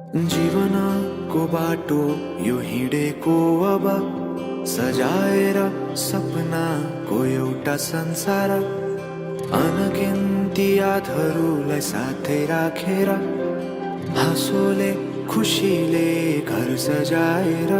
जीवनको बाटो यो हिँडेको अब सजाएर सपनाको एउटा संसार, अनगिन्ती यादहरूलाई साथै राखेर हाँसोले खुसीले घर सजाएर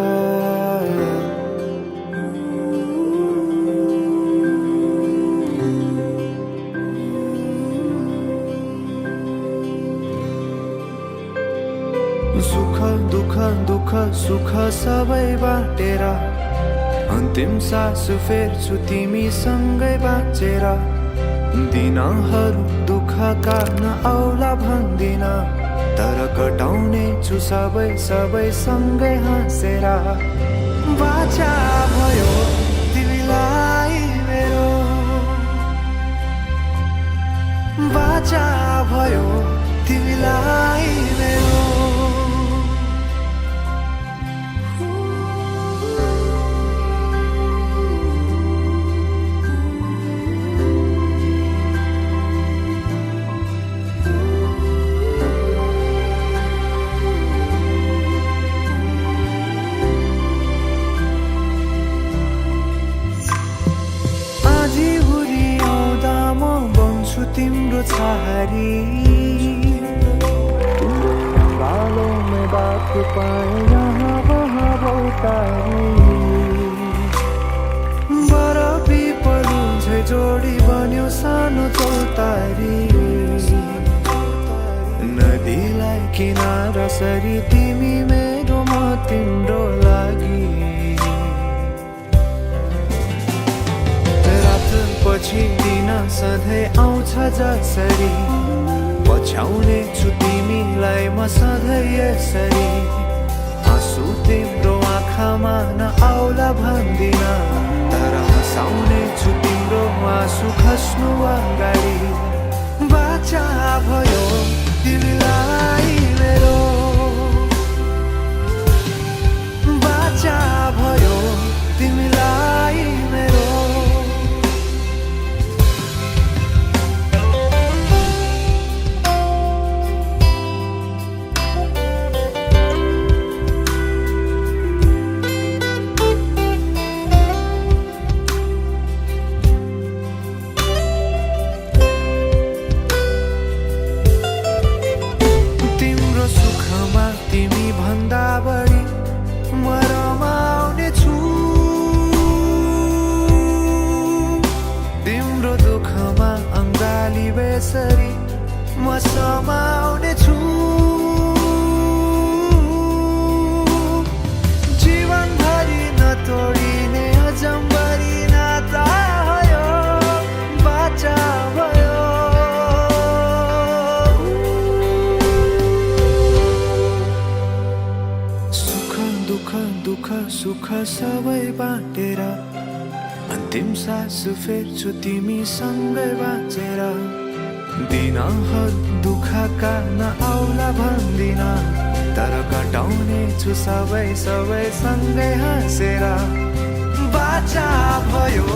सुख दुःख दुःख सुख सबै बाटेर अन्तिम सास फेर्छु तिमीसँगै बाँचेर। दिनहरू दुःखका नआउला भन्दिन, तर कटाउने छु सबै सबै सँगै हाँसेर। बाचा भयो तिमीलाई मेरो, बाचा भयो तिमीलाई मेरो। तिम्रो छहारी बालों में बात पाए यहाँ वहाँ बहुतारी, बरफी पलु झै जोडी बन्यो सानो चौतारी। नदीलाई किनारा सरी तिमी मेरो म तिम्रो लागि, पछि दिन सधैँ आउँछ जसरी, पछ्याउने छु तिमीलाई म सधैँ यसरी। आँसु तिम्रो आँखामा नआउला भन्दिन, तर हँसाउने छु तिम्रो आँसु खस्नु अगाडि। बाचा भयो तिमीलाई मेरो, बाचा भयो तिमीलाई मेरो। तिमी भन्दा बढी म रमाउने छु, तिम्रो दुःखमा अङ्गाली बेसरी म समाउने छु। जीवनभरि नतोडिने अजम्बरी नाता भयो, बाचा भयो। दुःख दुःख सुख सबै बाटेर अन्तिम सास फेर्छु तिमीसँगै बाँचेर। दिनहरू दुःखका नआउला भन्दिन, तर कटाउने छु सबै सबै सँगै हाँसेर। बाचा भयो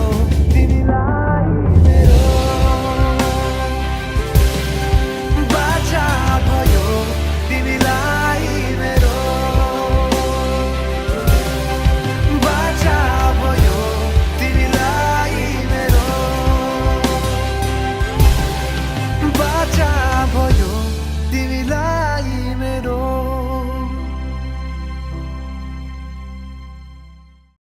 तिमीलाई मेरो, बाचा भयो तिमीलाई मेरो। बाचा भयो तिमीलाई मेरो।